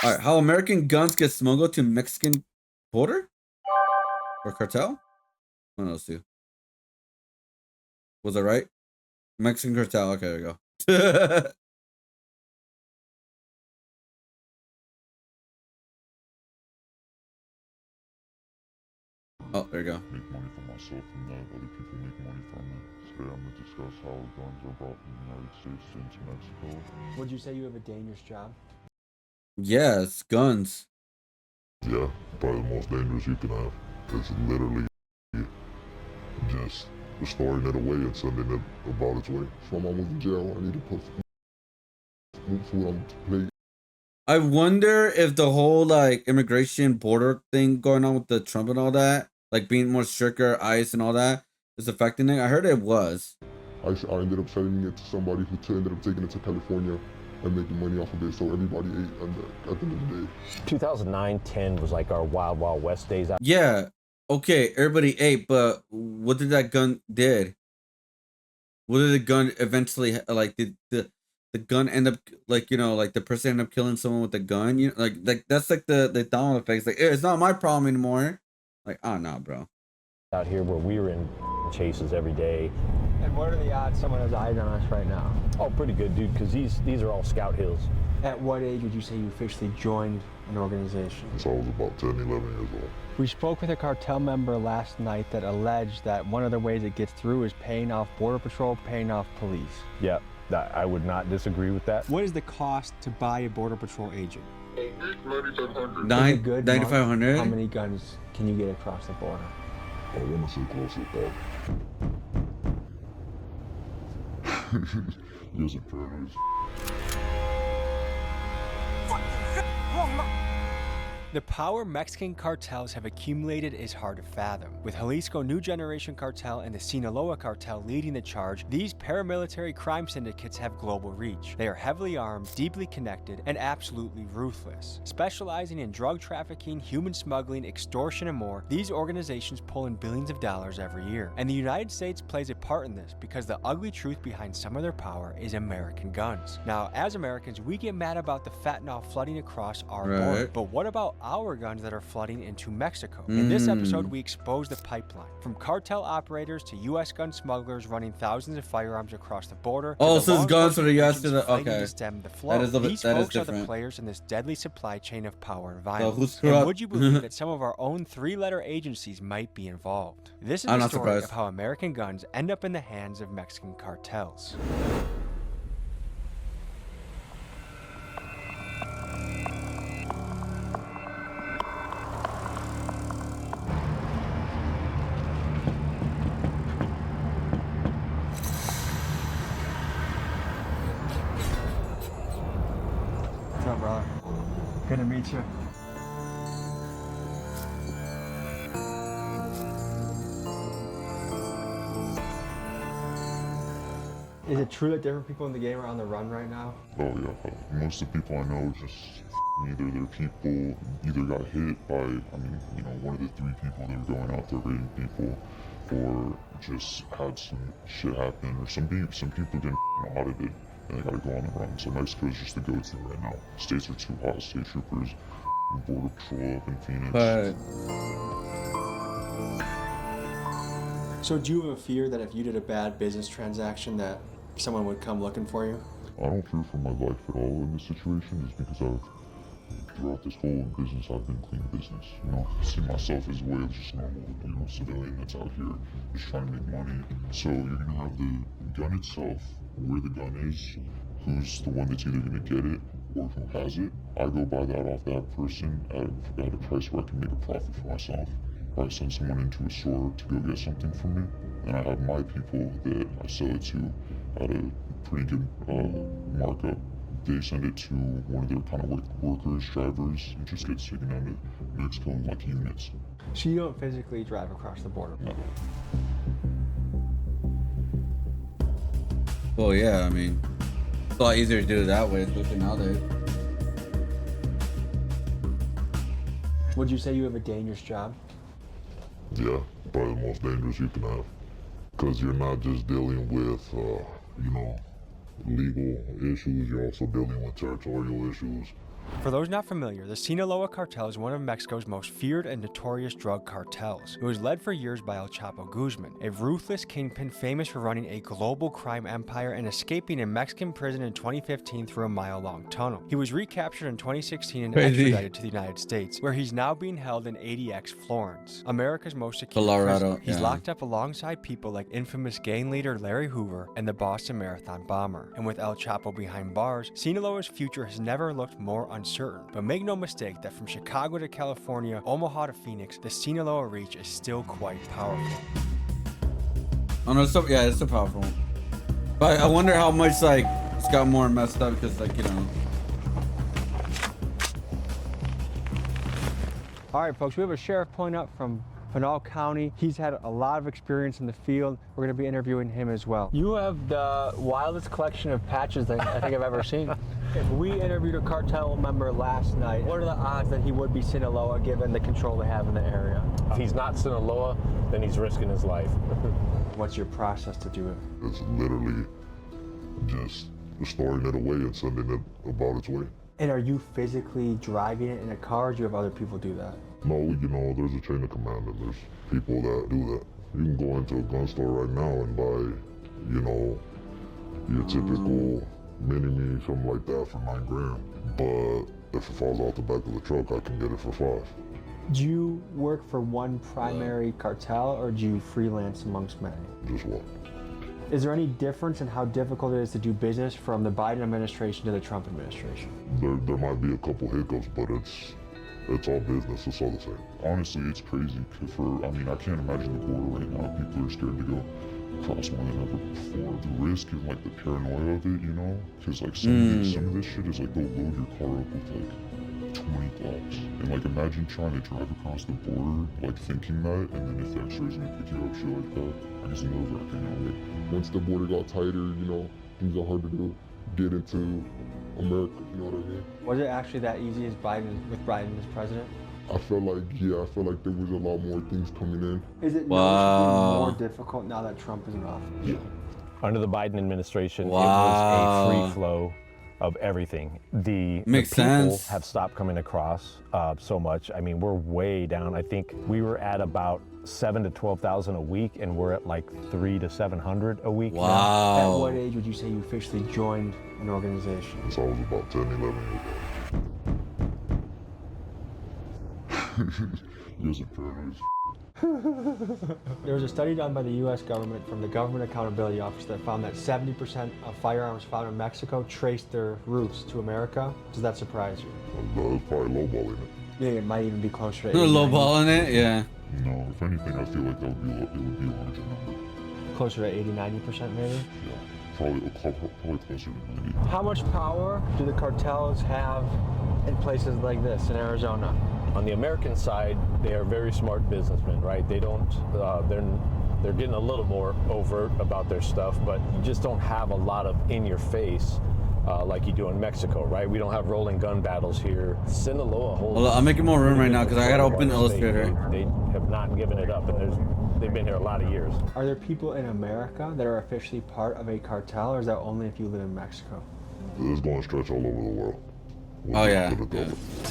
All right, how American guns get smuggled to Mexican border or cartel? One of those two. Was I right? Mexican cartel. Okay, there we go. Oh, there you go. Make money for myself and that other people make money from it. Today I'm going to discuss how guns are brought from the United States into Mexico. Would you say you have a dangerous job? Yes, guns. Yeah, probably the most dangerous you can have. It's literally just storing it away and sending it about its way. If I'm almost in jail, I need to put food on the plate. I wonder if the whole like immigration border thing going on with the Trump and all that, like being more stricter, ICE and all that, is affecting it. I heard it was. I ended up selling it to somebody who ended up taking it to California and making money off of it, so everybody ate at the end of the day. 2009-10 was like our Wild Wild West days. Yeah, okay, everybody ate, but what did that gun did? What did the gun eventually like? Did the gun end up like, you know, like the person end up killing someone with the gun? You know, like that's like the domino effect. Like, it's not my problem anymore. Like, oh no, bro. Out here where we were in chases every day. And what are the odds someone has eyes on us right now? Oh, pretty good, dude, because these are all scout hills. At what age would you say you officially joined an organization? So I was about 10, 11 years old. We spoke with a cartel member last night that alleged that one of the ways it gets through is paying off Border Patrol, paying off police. Yeah, I would not disagree with that. What is the cost to buy a Border Patrol agent? $9,500. 9,500. How many guns can you get across the border? I want to say close to that. Using fairness. The power Mexican cartels have accumulated is hard to fathom. With Jalisco New Generation Cartel and the Sinaloa Cartel leading the charge, these paramilitary crime syndicates have global reach. They are heavily armed, deeply connected, and absolutely ruthless. Specializing in drug trafficking, human smuggling, extortion, and more, these organizations pull in billions of dollars every year. And the United States plays a part in this because the ugly truth behind some of their power is American guns. Now, as Americans, we get mad about the fentanyl flooding across our border, but what about our guns that are flooding into Mexico? In this episode, we expose the pipeline from cartel operators to U.S. gun smugglers running thousands of firearms across the border. Oh, so it's guns for the U.S. to the okay. To stem the flow. These folks are the players in this deadly supply chain of power and violence. And would you believe that some of our own three-letter agencies might be involved? This is the story of how American guns end up in the hands of Mexican cartels. What's up, brother? Good to meet you. Is it true that different people in the game are on the run right now? Oh yeah, most of the people I know just either their people either got hit by, one of the three people that were going out there raiding people, or just had some shit happen, or some people didn't know how to do, and they gotta go on the run. So Mexico is just the go-to right now. States are too hot. State troopers, Border Patrol up in Phoenix. So do you have a fear that if you did a bad business transaction that someone would come looking for you? I don't fear for my life at all in this situation, is because throughout this whole business, I've been clean business. I see myself as a way of just normal, civilian that's out here just trying to make money. So you're gonna have the gun itself, where the gun is, who's the one that's either gonna get it or who has it. I go buy that off that person at a price where I can make a profit for myself. I send someone into a store to go get something from me, and I have my people that I sell it to at a pretty good markup. They send it to one of their kind of workers, drivers, and just gets taken down to Mexico in like units. So you don't physically drive across the border? No. Well, yeah, I mean, it's a lot easier to do it that way, especially nowadays. Would you say you have a dangerous job? Yeah, probably the most dangerous you can have. Because you're not just dealing with, legal issues, you're also dealing with territorial issues. For those not familiar, the Sinaloa cartel is one of Mexico's most feared and notorious drug cartels. It was led for years by El Chapo Guzman, a ruthless kingpin famous for running a global crime empire and escaping a Mexican prison in 2015 through a mile-long tunnel. He was recaptured in 2016 and Crazy. extradited to the United States, where he's now being held in ADX Florence, America's most secure Colorado, prison. He's yeah. locked up alongside people like infamous gang leader Larry Hoover and the Boston Marathon bomber. And with El Chapo behind bars, Sinaloa's future has never looked more uncertain. But make no mistake that from Chicago to California, Omaha to Phoenix, the Sinaloa reach is still quite powerful. Oh no, it's so powerful. But I wonder how much like it's got more messed up because like, you know. All right, folks, we have a sheriff pulling up from Pinal County. He's had a lot of experience in the field. We're going to be interviewing him as well. You have the wildest collection of patches that I think I've ever seen. If we interviewed a cartel member last night, what are the odds that he would be Sinaloa given the control they have in the area? If he's not Sinaloa, then he's risking his life. What's your process to do it? It's literally just storing it away and sending it about its way. And are you physically driving it in a car, or do you have other people do that? No, you know, there's a chain of command and there's people that do that. You can go into a gun store right now and buy, you know, your typical mini-me, something like that for $9 grand. But if it falls out the back of the truck, I can get it for $5. Do you work for one primary cartel, or do you freelance amongst many? Just one. Is there any difference in how difficult it is to do business from the Biden administration to the Trump administration? There might be a couple hiccups, but it's all business. It's all the same. Honestly, it's crazy. I can't imagine the border right now. People are scared to go across more than ever before. The risk and like the paranoia of it, you know? Because like some of this shit is like they'll load your car up with like 20 blocks. And like imagine trying to drive across the border, like thinking that, and then if the x-ray's gonna pick you up, shit like that. I guess nerve-wracking, you know? Like, once the border got tighter, you know, things got hard to do. Get into America, you know what I mean? Was it actually that easy with Biden as president? I felt like there was a lot more things coming in. Is it Wow. more difficult now that Trump is in office? Yeah. Under the Biden administration, Wow. it was a free flow of everything. The Makes people sense. have stopped coming across so much. I mean, we're way down. I think we were at about 7,000 to 12,000 a week, and we're at like 300 to 700 a week now. At Wow. what age would you say you officially joined an organization? Since I was about 10, 11 years old. Yes, it paranoid. There was a study done by the U.S. government from the Government Accountability Office that found that 70% of firearms found in Mexico traced their roots to America. Does that surprise you? That's probably lowballing it. Yeah, it might even be closer to They're 80, lowballing it, yeah. No, if anything, I feel like it would be a larger number. closer to 80, 90% maybe. Yeah, probably closer to 90. How much power do the cartels have in places like this in Arizona? On the American side, they are very smart businessmen, right? They don't, they're getting a little more overt about their stuff, but you just don't have a lot of in your face like you do in Mexico, right? We don't have rolling gun battles here. Sinaloa holds. Well, I'm making more room right now because I gotta open Illustrator. They have not given it up, and they've been here a lot of years. Are there people in America that are officially part of a cartel, or is that only if you live in Mexico? It's going to stretch all over the world. Oh, yeah.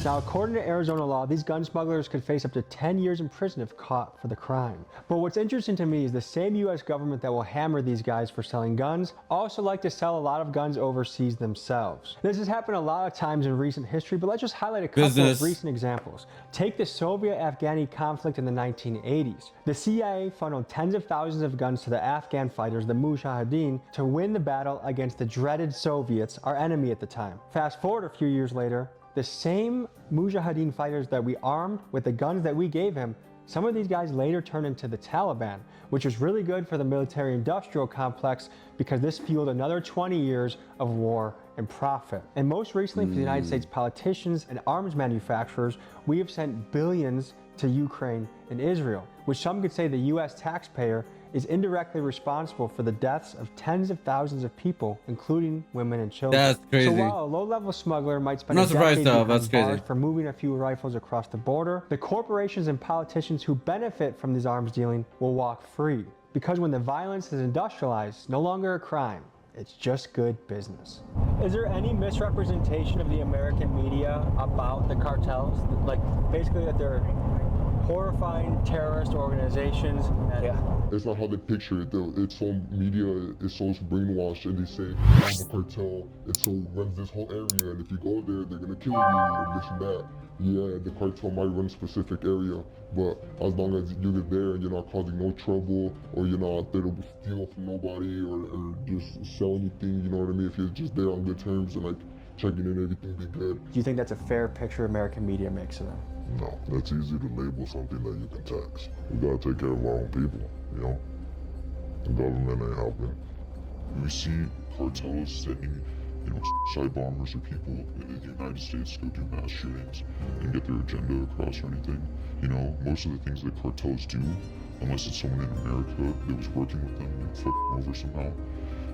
Now, according to Arizona law, these gun smugglers could face up to 10 years in prison if caught for the crime. But what's interesting to me is the same U.S. government that will hammer these guys for selling guns also like to sell a lot of guns overseas themselves. This has happened a lot of times in recent history, but let's just highlight a couple of recent examples. Take the Soviet-Afghani conflict in the 1980s. The CIA funneled tens of thousands of guns to the Afghan fighters, the Mujahideen, to win the battle against the dreaded Soviets, our enemy at the time. Fast forward a few years later, the same Mujahideen fighters that we armed with the guns that we gave him, some of these guys later turned into the Taliban, which was really good for the military-industrial complex because this fueled another 20 years of war and profit. And most recently, for the United States politicians and arms manufacturers, we have sent billions to Ukraine and Israel, which some could say the U.S. taxpayer is indirectly responsible for the deaths of tens of thousands of people, including women and children. That's crazy. So while a low-level smuggler might spend I'm not a surprised decade though, behind that's crazy. bars for moving a few rifles across the border, the corporations and politicians who benefit from this arms dealing will walk free. Because when the violence is industrialized, no longer a crime, It's just good business. Is there any misrepresentation of the American media about the cartels? Like basically that they're horrifying terrorist organizations? Yeah. It's not how they picture it though. It's so media is so brainwashed and they say, oh, the cartel, it so runs this whole area and if you go there, they're gonna kill you and this and that. Yeah, the cartel might run a specific area, but as long as you're there and you're not causing no trouble or you're not there to steal from nobody or just sell anything, you know what I mean? If you're just there on good terms and like checking in, everything be good. Do you think that's a fair picture American media makes of them? No, that's easy to label something that you can tax. We gotta take care of our own people, you know? The government ain't helping. We see cartels setting, you know, side bombers or people in the United States to go do mass shootings and get their agenda across or anything. You know, most of the things that cartels do, unless it's someone in America that was working with them and fucked them over somehow,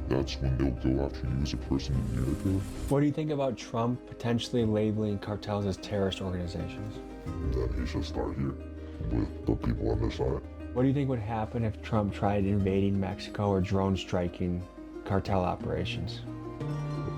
that's when they'll go after you as a person in America. What do you think about Trump potentially labeling cartels as terrorist organizations? Then he should start here with the people on this side. What do you think would happen if Trump tried invading Mexico or drone striking cartel operations?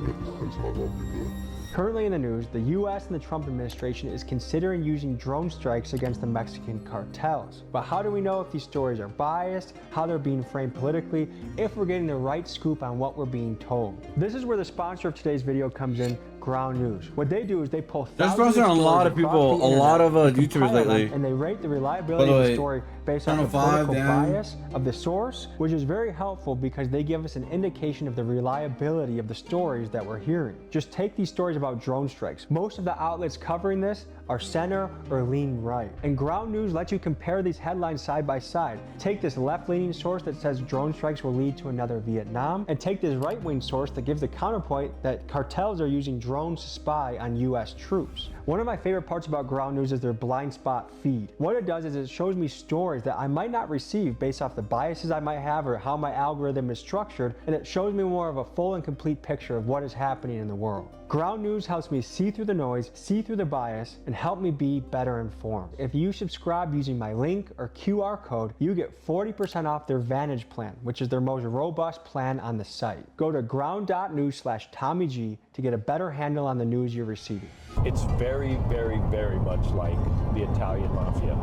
It's not gonna be good. Currently in the news, the US and the Trump administration is considering using drone strikes against the Mexican cartels. But how do we know if these stories are biased, how they're being framed politically, if we're getting the right scoop on what we're being told? This is where the sponsor of today's video comes in, Ground News. What they do is they pull There's thousands sponsoring of a stories lot of across people, the a lot of internet, YouTubers compile them, lately. and they rate the By reliability the of way, the story based on the Channel 5, political Dan. bias of the source, which is very helpful because they give us an indication of the reliability of the stories that we're hearing. Just take these stories about drone strikes. Most of the outlets covering this are center or lean right. And Ground News lets you compare these headlines side by side. Take this left-leaning source that says drone strikes will lead to another Vietnam, and take this right-wing source that gives the counterpoint that cartels are using drones to spy on US troops. One of my favorite parts about Ground News is their blind spot feed. What it does is it shows me stories that I might not receive based off the biases I might have or how my algorithm is structured, and it shows me more of a full and complete picture of what is happening in the world. Ground News helps me see through the noise, see through the bias, and help me be better informed. If you subscribe using my link or QR code, you get 40% off their Vantage plan, which is their most robust plan on the site. Go to ground.news/TommyG to get a better handle on the news you're receiving. It's very, very, very much like the Italian mafia.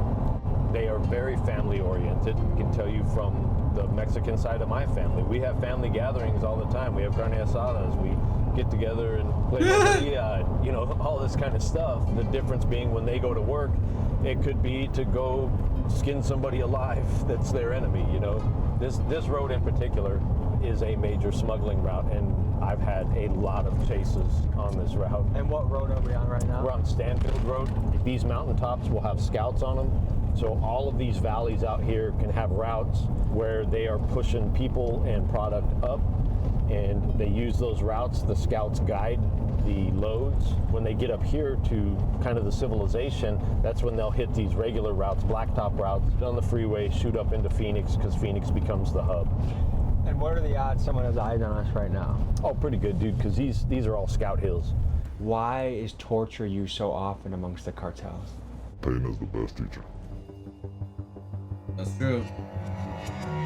They are very family oriented. I can tell you from the Mexican side of my family. We have family gatherings all the time. We have carne asadas. We get together and play loteria, you know, all this kind of stuff. The difference being when they go to work, it could be to go skin somebody alive that's their enemy, you know. This road in particular is a major smuggling route, and I've had a lot of chases on this route. And what road are we on right now? We're on Stanfield Road. These mountaintops will have scouts on them. So all of these valleys out here can have routes where they are pushing people and product up, and they use those routes. The scouts guide the loads. When they get up here to kind of the civilization, that's when they'll hit these regular routes, blacktop routes, on the freeway, shoot up into Phoenix, because Phoenix becomes the hub. And what are the odds someone has eyes on us right now? Oh, pretty good, dude, because these are all scout hills. Why is torture used so often amongst the cartels? Pain is the best teacher. That's true.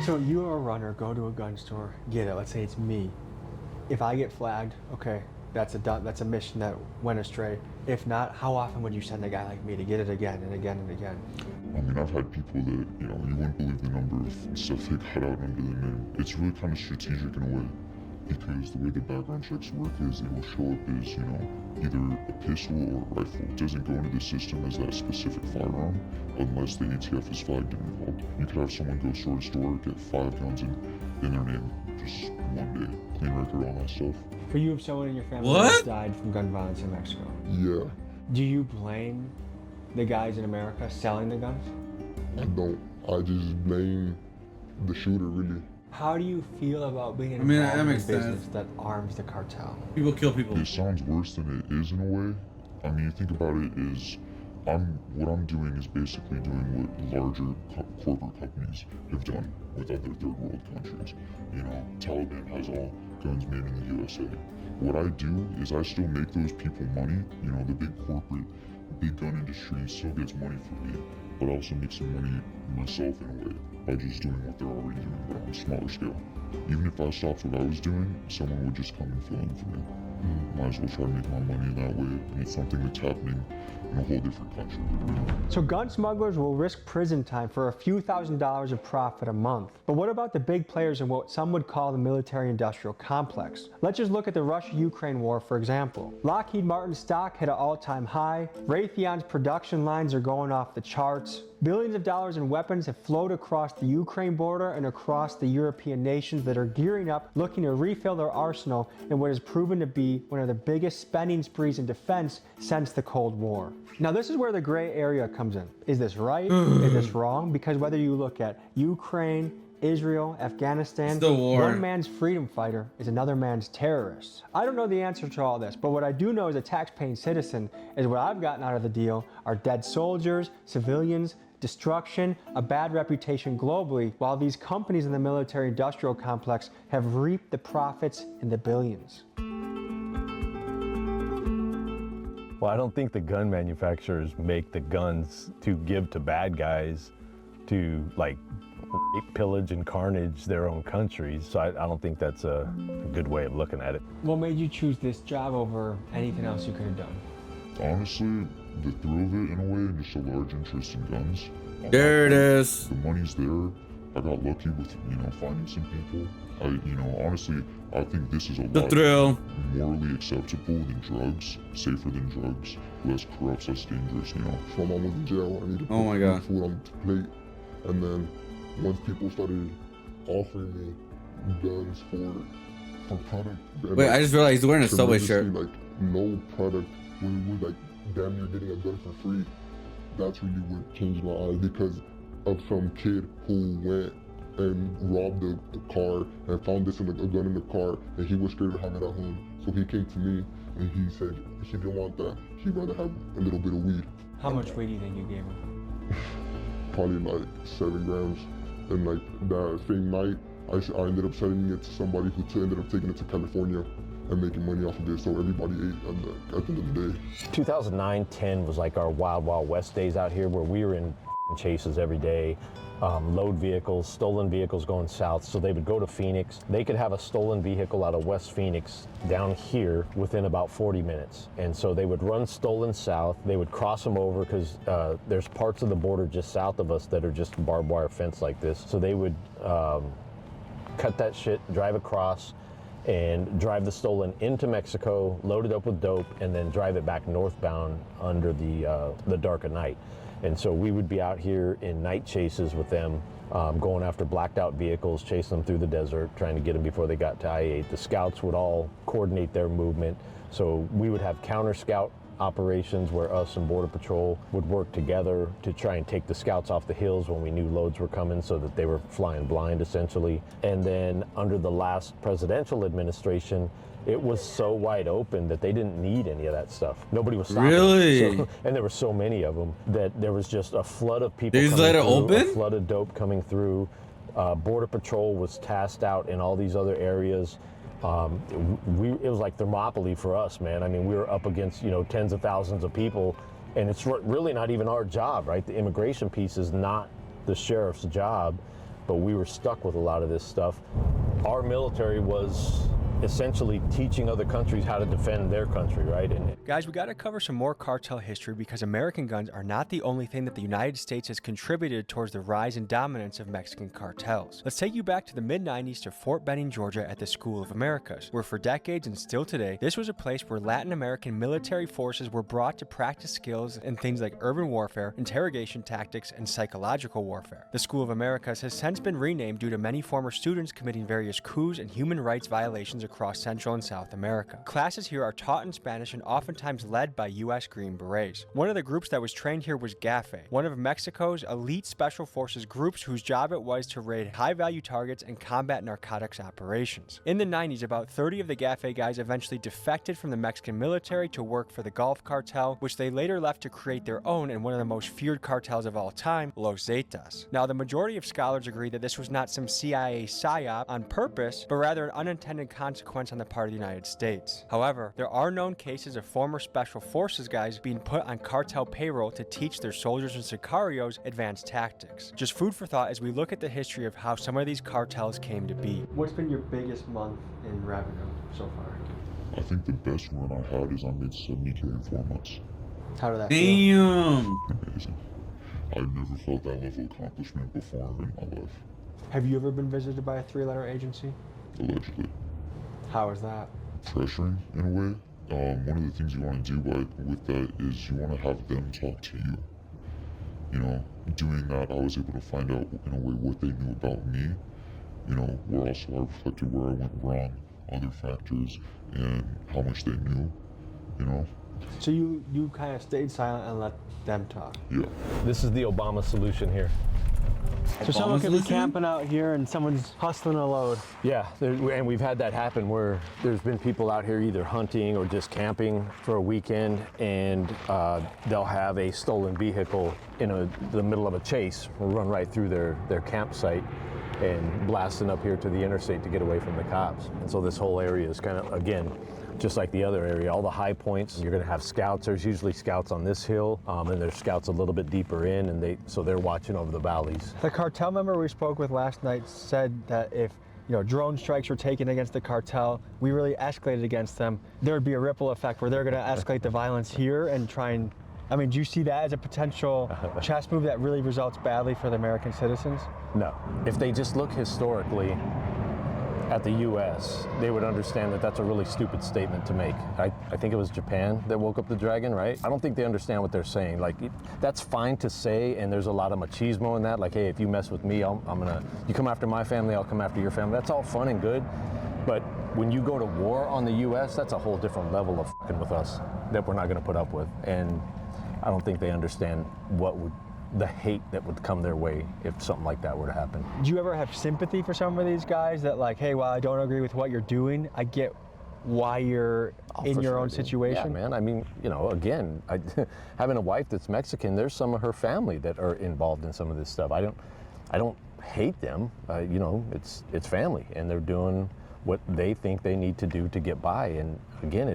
So you're a runner, go to a gun store, get it. Let's say it's me. If I get flagged, okay, that's a mission that went astray. If not, how often would you send a guy like me to get it again and again and again? I mean, I've had people that, you know, you wouldn't believe the number of stuff they cut out under their name. It's really kind of strategic in a way, because the way the background checks work is it will show up as, you know, either a pistol or a rifle. It doesn't go into the system as that specific firearm unless the ATF is flagged and involved. You could have someone go store to store, get 5 guns in their name, just one day, clean record, all that stuff. For you, if someone in your family What? has died from gun violence in Mexico, Yeah, do you blame the guys in America selling the guns? I don't. I just blame the shooter, really. How do you feel about being I mean, involved that in a makes business sense. that arms the cartel? People kill people. It sounds worse than it is in a way. I mean, you think about it is, what I'm doing is basically doing what larger corporate companies have done with other third world countries. You know, Taliban has all guns made in the USA. What I do is I still make those people money. You know, the big corporate, big gun industry still gets money from me, but I also make some money myself in a way. by just doing what they're already doing, but on a smaller scale. Even if I stopped what I was doing, someone would just come and fill in for me. Might as well try to make my money in that way, and it's something that's happening in a whole different country. So gun smugglers will risk prison time for a few $1,000s of profit a month. But what about the big players in what some would call the military-industrial complex? Let's just look at the Russia-Ukraine war, for example. Lockheed Martin's stock hit an all-time high. Raytheon's production lines are going off the charts. Billions of dollars in weapons have flowed across the Ukraine border and across the European nations that are gearing up, looking to refill their arsenal in what has proven to be one of the biggest spending sprees in defense since the Cold War. Now this is where the gray area comes in. Is this right? Is this wrong? Because whether you look at Ukraine, Israel, Afghanistan, one man's freedom fighter is another man's terrorist. I don't know the answer to all this, but what I do know as a tax-paying citizen is what I've gotten out of the deal are dead soldiers, civilians, destruction, a bad reputation globally, while these companies in the military-industrial complex have reaped the profits in the billions. Well, I don't think the gun manufacturers make the guns to give to bad guys to like rape, pillage, and carnage their own countries. So I don't think that's a good way of looking at it. What made you choose this job over anything else you could have done? Honestly, the thrill of it in a way, and just a large interest in guns. There it is. The money's there. I got lucky with, finding some people. Honestly, I think this is a lot morally acceptable than drugs, safer than drugs, less corrupt, less dangerous, My mom was in jail. I needed to Oh my put God. food on the plate. And then once people started offering me guns for product. Wait, I just realized he's wearing a Subway shirt. Like no product was like damn near getting a gun for free. That's really what changed my eyes because of some kid who went and robbed the car and found this in a gun in the car and he was scared to have it at home. So he came to me and he said he didn't want that. He'd rather have a little bit of weed. How much weed do you think you gave him? Probably like 7 grams. And like that same night, I ended up selling it to somebody who ended up taking it to California and making money off of it. So everybody ate at the end of the day. 2009-10 was like our wild, wild west days out here where we were in chases every day. Load vehicles, stolen vehicles going south. So they would go to Phoenix. They could have a stolen vehicle out of West Phoenix down here within about 40 minutes. And so they would run stolen south. They would cross them over because there's parts of the border just south of us that are just barbed wire fence like this. So they would cut that shit, drive across, and drive the stolen into Mexico, load it up with dope, and then drive it back northbound under the dark of night. And so we would be out here in night chases with them, going after blacked out vehicles, chasing them through the desert, trying to get them before they got to I-8. The scouts would all coordinate their movement. So we would have counter scout operations where us and Border Patrol would work together to try and take the scouts off the hills when we knew loads were coming so that they were flying blind essentially. And then under the last presidential administration, it was so wide open that they didn't need any of that stuff. Nobody was stopping. Really? So, and there were so many of them that there was just a flood of people They just let it open? a flood of dope coming through. Border Patrol was tasked out in all these other areas. It was like Thermopylae for us, man. I mean, we were up against, tens of thousands of people, and it's really not even our job, right? The immigration piece is not the sheriff's job, but we were stuck with a lot of this stuff. Our military was essentially teaching other countries how to defend their country, right? And Guys, we got to cover some more cartel history because American guns are not the only thing that the United States has contributed towards the rise and dominance of Mexican cartels. Let's take you back to the mid-90s to Fort Benning, Georgia at the School of Americas, where for decades and still today, this was a place where Latin American military forces were brought to practice skills in things like urban warfare, interrogation tactics, and psychological warfare. The School of Americas has since been renamed due to many former students committing various coups and human rights violations across Central and South America. Classes here are taught in Spanish and oftentimes led by U.S. Green Berets. One of the groups that was trained here was GAFE, one of Mexico's elite special forces groups whose job it was to raid high-value targets and combat narcotics operations. In the 90s, about 30 of the GAFE guys eventually defected from the Mexican military to work for the Gulf Cartel, which they later left to create their own and one of the most feared cartels of all time, Los Zetas. Now, the majority of scholars agree that this was not some CIA psyop on purpose, but rather an unintended consequence consequence on the part of the United States. However, there are known cases of former Special Forces guys being put on cartel payroll to teach their soldiers and sicarios advanced tactics. Just food for thought as we look at the history of how some of these cartels came to be. What's been your biggest month in revenue so far? I think the best run I had is I made 70K in 4 months. How did that feel? Damn. Amazing. I never felt that level of accomplishment before in my life. Have you ever been visited by a 3-letter agency? Allegedly. How is that? Pressuring in a way. One of the things you want to do with that is you want to have them talk to you. You know, doing that, I was able to find out in a way what they knew about me. You know, where also I reflected where I went wrong, other factors, and how much they knew. You know. So you kind of stayed silent and let them talk. Yeah. This is the Obama solution here. So someone could be solution? camping out here and someone's hustling a load. Yeah, and we've had that happen where there's been people out here either hunting or just camping for a weekend, and they'll have a stolen vehicle in the middle of a chase, or run right through their campsite and blasting up here to the interstate to get away from the cops. And so this whole area is kind of, again, just like the other area, all the high points, you're gonna have scouts. There's usually scouts on this hill, and there's scouts a little bit deeper in, and so they're watching over the valleys. The cartel member we spoke with last night said that if drone strikes were taken against the cartel, we really escalated against them, there would be a ripple effect where they're gonna escalate the violence here and try and, I mean, do you see that as a potential chess move that really results badly for the American citizens? No. If they just look historically at the U.S., they would understand that that's a really stupid statement to make. I think it was Japan that woke up the dragon, right? I don't think they understand what they're saying. Like, that's fine to say, and there's a lot of machismo in that. Like, hey, if you mess with me, you come after my family, I'll come after your family. That's all fun and good, but when you go to war on the U.S., that's a whole different level of fucking with us that we're not going to put up with. And I don't think they understand the hate that would come their way if something like that were to happen. Do you ever have sympathy for some of these guys that like, hey, while I don't agree with what you're doing, I get why you're in your own situation? Yeah, man. I mean, again, having a wife that's Mexican, there's some of her family that are involved in some of this stuff. I don't hate them. It's family, and they're doing what they think they need to do to get by. And again,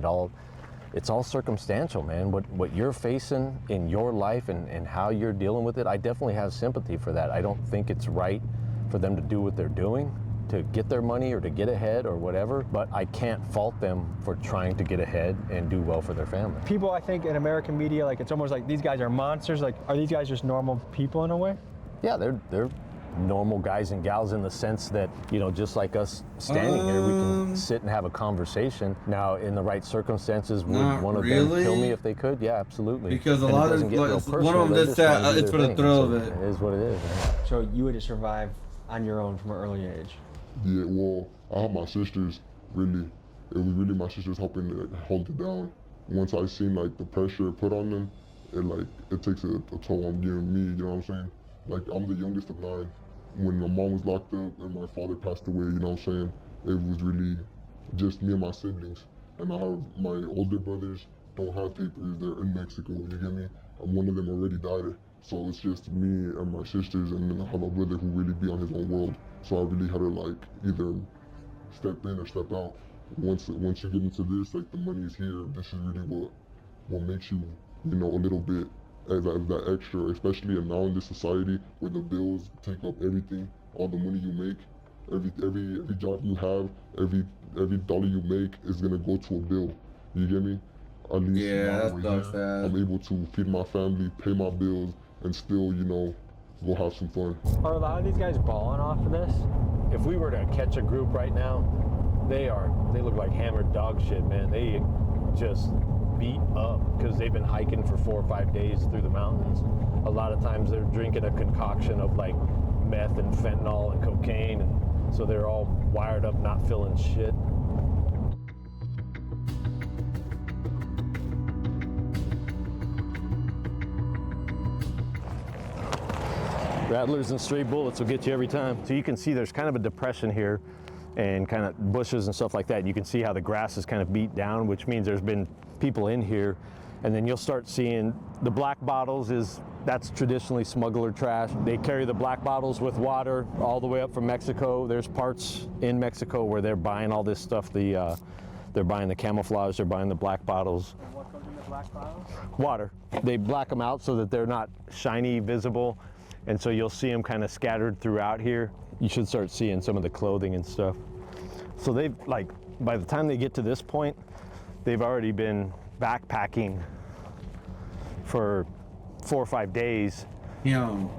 it's all circumstantial, man. What you're facing in your life and how you're dealing with it, I definitely have sympathy for that. I don't think it's right for them to do what they're doing to get their money or to get ahead or whatever, but I can't fault them for trying to get ahead and do well for their family. People, I think, in American media, like, it's almost like these guys are monsters. Like, are these guys just normal people in a way? Yeah, they're normal guys and gals in the sense that, just like us standing here, we can sit and have a conversation. Now, in the right circumstances, would one of them kill me if they could? Yeah, absolutely. Because and a lot of one of them does that. It's for the thrill of it. It is what it is. So you had to survive on your own from an early age. Yeah, well, I have my sisters, really. It was really my sisters helping to hold it down. Once I seen like the pressure put on them, it takes a toll on me, you know what I'm saying? Like, I'm the youngest of 9. When my mom was locked up and my father passed away, you know what I'm saying? It was really just me and my siblings. And I have my older brothers don't have papers, they're in Mexico, you get me? And one of them already died. So it's just me and my sisters, and then I have a brother who really be on his own world. So I really had to like either step in or step out. Once you get into this, like, the money is here, this is really what makes you, a little bit as that extra, especially now in this society where the bills take up everything, all the money you make, every job you have, every dollar you make is gonna go to a bill. You get me? At least Yeah, that's sad. I'm able to feed my family, pay my bills, and still, go have some fun. Are a lot of these guys balling off of this? If we were to catch a group right now, they look like hammered dog shit, man. They just beat up because they've been hiking for 4 or 5 days through the mountains. A lot of times they're drinking a concoction of like meth and fentanyl and cocaine, and so they're all wired up, not feeling shit. Rattlers and stray bullets will get you every time. So you can see there's kind of a depression here and kind of bushes and stuff like that. You can see how the grass is kind of beat down, which means there's been people in here And then you'll start seeing the black bottles that's traditionally smuggler trash. They carry the black bottles with water all the way up from Mexico. There's parts in Mexico where they're buying all this stuff. They're buying the camouflage, they're buying the black bottles. And what goes in the black bottles? Water. They black them out so that they're not shiny, visible. And so you'll see them kind of scattered throughout here. You should start seeing some of the clothing and stuff. So they've, like, by the time they get to this point, they've already been backpacking for 4 or 5 days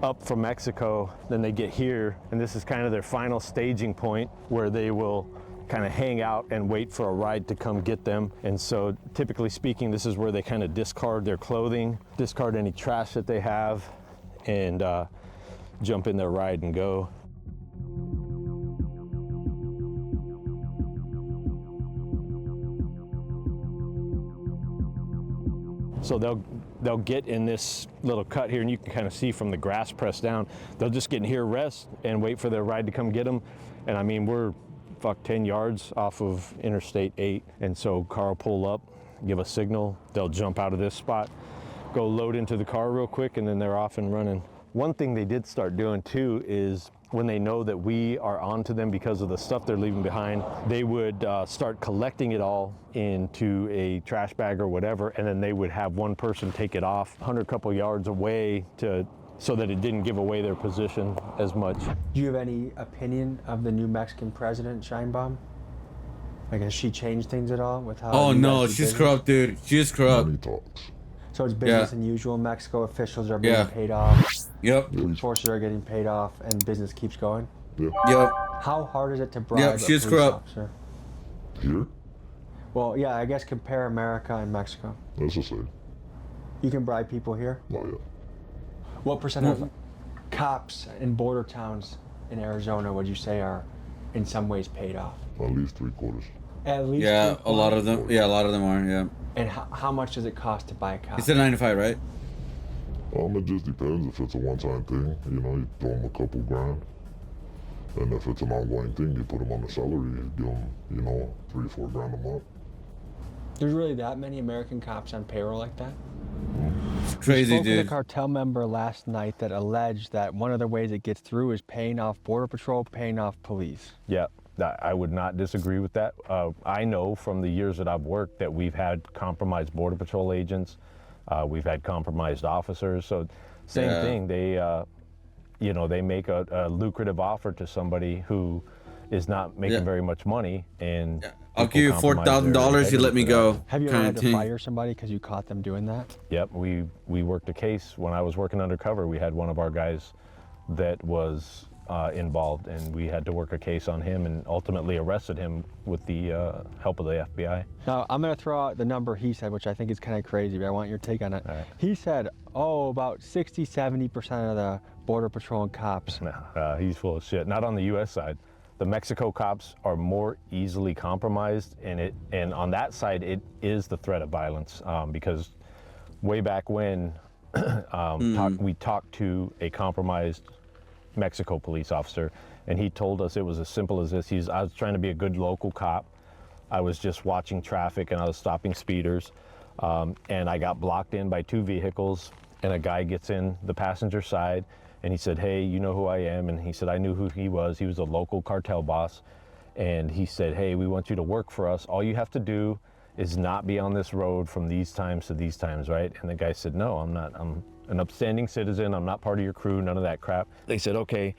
up from Mexico. Then they get here, and this is kind of their final staging point where they will kind of hang out and wait for a ride to come get them. And so typically speaking, this is where they kind of discard their clothing, discard any trash that they have, and jump in their ride and go. So they'll get in this little cut here, and you can kind of see from the grass pressed down, they'll just get in here, rest, and wait for their ride to come get them. And I mean, we're 10 yards off of Interstate 8, and so car will pull up, give a signal, they'll jump out of this spot, go load into the car real quick, and then they're off and running. One thing they did start doing too is when they know that we are onto them because of the stuff they're leaving behind, they would start collecting it all into a trash bag or whatever, and then they would have one person take it off 100 couple yards away so that it didn't give away their position as much. Do you have any opinion of the new Mexican president, Sheinbaum? Like, has she changed things at all with how? Oh you no, guys do she's business? corrupt, dude. She's corrupt. Money talks. So it's business as usual in Mexico. Officials are being Yeah. paid off. Yep. Forces are getting paid off, and business keeps going. Yeah. Yep. How hard is it to bribe Yeah, a she's police corrupt. officer? Here? Well, yeah, I guess compare America and Mexico. That's the same. You can bribe people here. Oh, yeah. What percent of cops in border towns in Arizona would you say are in some ways paid off? At least 3/4. At least. Yeah, a three-quarters? lot of them. Yeah, a lot of them are. Yeah. And how much does it cost to buy a cop? He said 9 to 5, right? It just depends if it's a one-time thing. You know, you throw them a couple grand. And if it's an ongoing thing, you put them on the salary, you give them, you know, 3 or 4 grand a month. There's really that many American cops on payroll like that? It's crazy, Spoke with dude. a cartel member last night that alleged that one of the ways it gets through is paying off Border Patrol, paying off police. Yeah, I would not disagree with that. I know from the years that I've worked that we've had compromised Border Patrol agents, we've had compromised officers. So same thing. They, they make a lucrative offer to somebody who is not making very much money, and I'll give you compromise $4,000. You let me go. Have you ever kinda had to thing. fire somebody because you caught them doing that? Yep, we worked a case when I was working undercover. We had one of our guys that was involved, and we had to work a case on him and ultimately arrested him with the help of the FBI. Now, I'm going to throw out the number he said, which I think is kind of crazy, but I want your take on it. All right. He said, about 60-70% of the Border Patrol and cops. He's full of shit. Not on the U.S. side. The Mexico cops are more easily compromised, and on that side, it is the threat of violence, because way back when we talked to a compromised Mexico police officer, and he told us it was as simple as this. I was trying to be a good local cop. I was just watching traffic, and I was stopping speeders, and I got blocked in by 2 vehicles, and a guy gets in the passenger side, and he said, "Hey, you know who I am?" And he said, I knew who he was. He was a local cartel boss. And he said, "Hey, we want you to work for us. All you have to do is not be on this road from these times to these times, right?" And the guy said, "No, I'm not. I'm an upstanding citizen. I'm not part of your crew, none of that crap." They said, "Okay,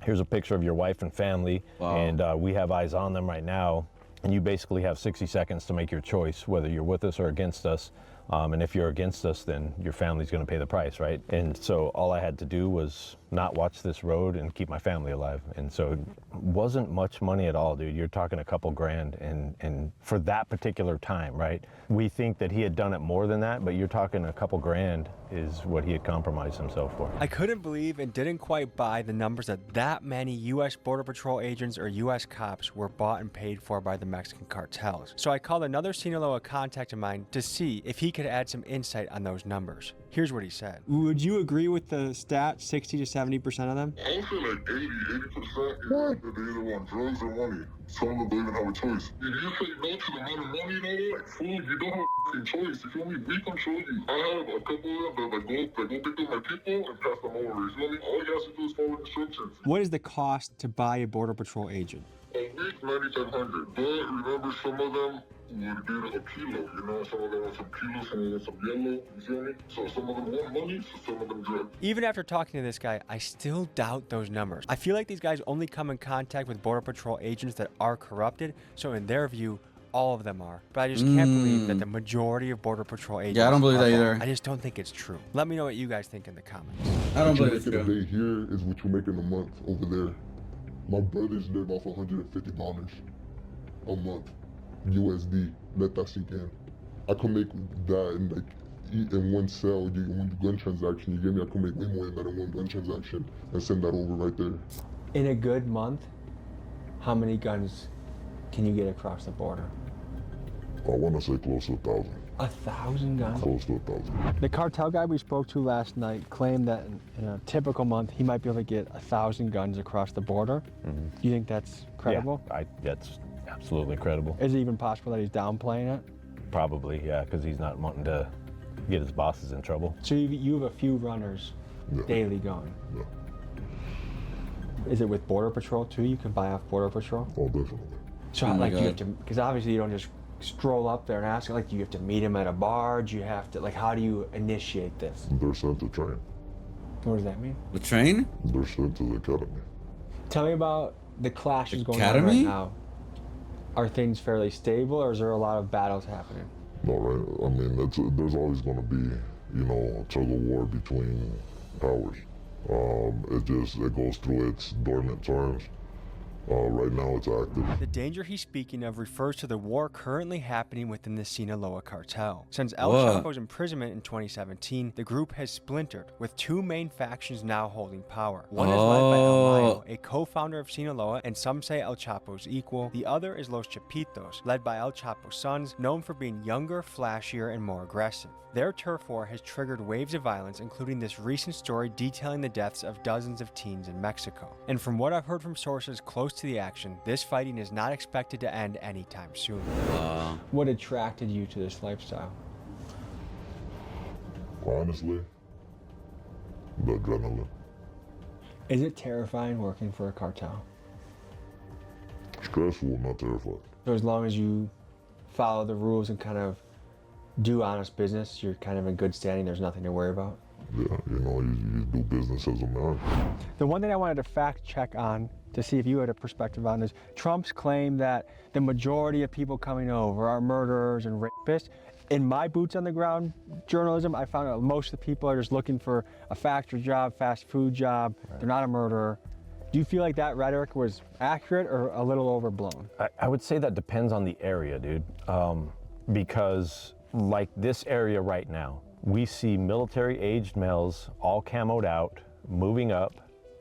here's a picture of your wife and family, and we have eyes on them right now. And you basically have 60 seconds to make your choice, whether you're with us or against us. And if you're against us, then your family's going to pay the price, right?" And so all I had to do was not watch this road and keep my family alive. And so it wasn't much money at all, dude. You're talking a couple grand, and for that particular time, right? We think that he had done it more than that, but you're talking a couple grand is what he had compromised himself for. I couldn't believe and didn't quite buy the numbers that many U.S. Border Patrol agents or U.S. cops were bought and paid for by the Mexican cartels. So I called another Sinaloa contact of mine to see if he could add some insight on those numbers. Here's what he said. Would you agree with the stat, 60 to 70% of them? I would say like 80% is that they either want drugs or money. Some of them don't even have a choice. If you say no to the amount of money and all that, like food, you don't have a fucking choice. You feel me? We control you. I have a couple of them that go pick up my people and pass them over. You feel me? All you have to do is follow instructions. What is the cost to buy a Border Patrol agent? A week, 9,500. But remember, some of them would get a kilo, you know? Some of them want some kilos, some of them want some yellow, you feel me? So some of them want money, so some of them drugs. Even after talking to this guy, I still doubt those numbers. I feel like these guys only come in contact with Border Patrol agents that are corrupted, so in their view, all of them are. But I just can't believe that the majority of Border Patrol agents Yeah, I don't believe are that bought. either. I just don't think it's true. Let me know what you guys think in the comments. I don't What you believe it's make in a true. day here is what you make in a month over there. My brothers live off $150 a month, USD. Let that sink in. I can make that in one sell, one gun transaction. You get me? I can make way more than that in one gun transaction and send that over right there. In a good month, how many guns can you get across the border? I want to say close to 1,000. 1,000 guns? Close to 1,000. The cartel guy we spoke to last night claimed that in a typical month, he might be able to get 1,000 guns across the border. Do you think that's credible? Yeah, that's absolutely credible. Is it even possible that he's downplaying it? Probably, yeah, because he's not wanting to get his bosses in trouble. So you have a few runners Yeah. daily going. Yeah. Is it with Border Patrol too? You can buy off Border Patrol? Oh, definitely. So Oh my like you God. have to, because obviously you don't just stroll up there and ask, like you have to meet him at a bar, you have to, like how do you initiate this? They're sent to train. What does that mean? The train? They're sent to the academy. Tell me about the clashes going on Academy? right now. Are things fairly stable or is there a lot of battles happening? No, right? I mean, there's always going to be, you know, a tug of war between powers. It goes through its dormant times. Right now it's active. The danger he's speaking of refers to the war currently happening within the Sinaloa cartel. Since El What? Chapo's imprisonment in 2017, the group has splintered, with two main factions now holding power. One is led by El Mayo, a co-founder of Sinaloa, and some say El Chapo's equal. The other is Los Chapitos, led by El Chapo's sons, known for being younger, flashier, and more aggressive. Their turf war has triggered waves of violence, including this recent story detailing the deaths of dozens of teens in Mexico. And from what I've heard from sources close to the action, this fighting is not expected to end anytime soon. What attracted you to this lifestyle? Honestly, the adrenaline. Is it terrifying working for a cartel? Stressful, not terrified. So as long as you follow the rules and kind of do honest business, you're kind of in good standing, there's nothing to worry about? Yeah, you know, you do business as a man. The one thing I wanted to fact check on to see if you had a perspective on is Trump's claim that the majority of people coming over are murderers and rapists. In my boots on the ground journalism, I found out most of the people are just looking for a factory job, fast food job. They're not a murderer. Do you feel like that rhetoric was accurate or a little overblown? I would say that depends on the area, dude. Because like this area right now, we see military-aged males all camoed out, moving up,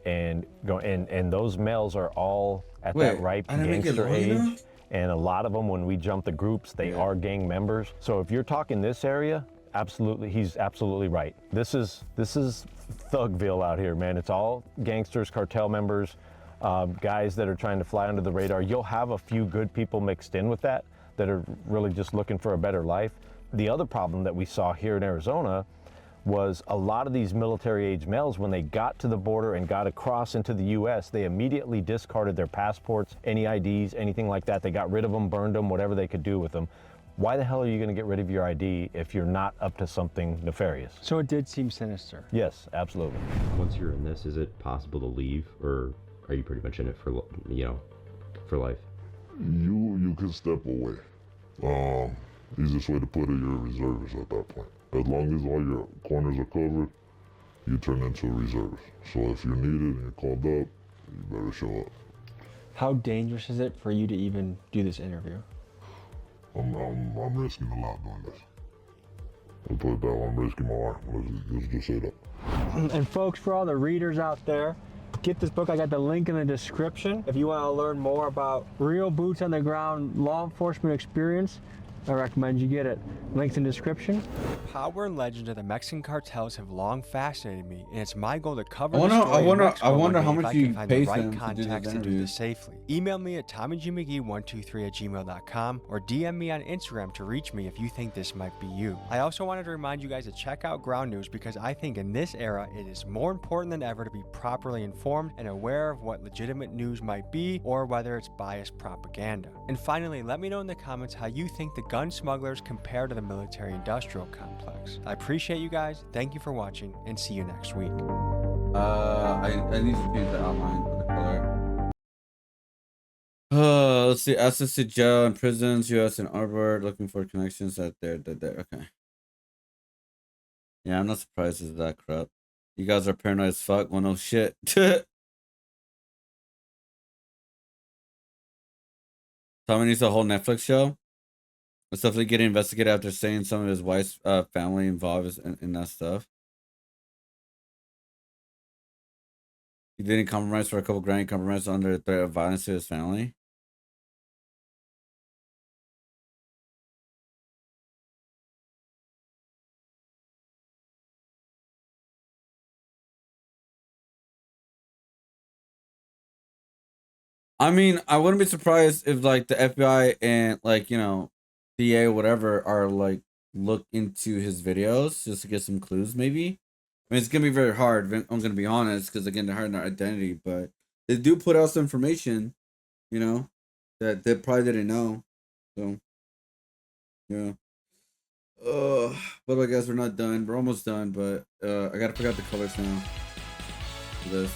and those males are all at that ripe I didn't make it gangster long age. enough? And a lot of them, when we jump the groups, they are gang members. So if you're talking this area, absolutely, he's absolutely right. This is Thugville out here, man. It's all gangsters, cartel members, guys that are trying to fly under the radar. You'll have a few good people mixed in with that are really just looking for a better life. The other problem that we saw here in Arizona was a lot of these military-age males, when they got to the border and got across into the U.S., they immediately discarded their passports, any IDs, anything like that. They got rid of them, burned them, whatever they could do with them. Why the hell are you going to get rid of your ID if you're not up to something nefarious? So it did seem sinister. Yes, absolutely. Once you're in this, is it possible to leave, or are you pretty much in it for, for life? You can step away. Easiest way to put it, you're a reservist at that point. As long as all your corners are covered, you turn into a reservist. So if you're needed and you're called up, you better show up. How dangerous is it for you to even do this interview? I'm risking a lot doing this. I'll put it that way, I'm risking my life. Let's just say that. And folks, for all the readers out there, get this book. I got the link in the description. If you want to learn more about real boots on the ground law enforcement experience, I recommend you get it. Links in description. Power and legends of the Mexican cartels have long fascinated me, and it's my goal to cover the story in Mexico one wonder day how if much I can you find the pay right them to do contacts these to do interviews. this safely. Email me at tommygmcgee123@gmail.com or DM me on Instagram to reach me if you think this might be you. I also wanted to remind you guys to check out Ground News because I think in this era it is more important than ever to be properly informed and aware of what legitimate news might be or whether it's biased propaganda. And finally, let me know in the comments how you think the gun smugglers compare to the military-industrial complex. I appreciate you guys, thank you for watching, and see you next week. I need to change the outline of the color. Let's see. Access to jail and prisons, U.S. and Arbor, looking for connections at there. Okay. Yeah, I'm not surprised it's that crap. You guys are paranoid as fuck. Well, no shit. Tommy needs a whole Netflix show. It's definitely getting investigated after saying some of his wife's family involved in that stuff. He didn't compromise for a couple grand. He compromised under threat of violence to his family. I mean, I wouldn't be surprised if like the FBI and like, you know, DA or whatever are like look into his videos just to get some clues maybe. I mean, it's gonna be very hard. I'm gonna be honest, because again, they're hiding their identity, but they do put out some information, you know, that they probably didn't know. So yeah. But I guess we're not done. We're almost done, but I gotta pick out the colors now for this.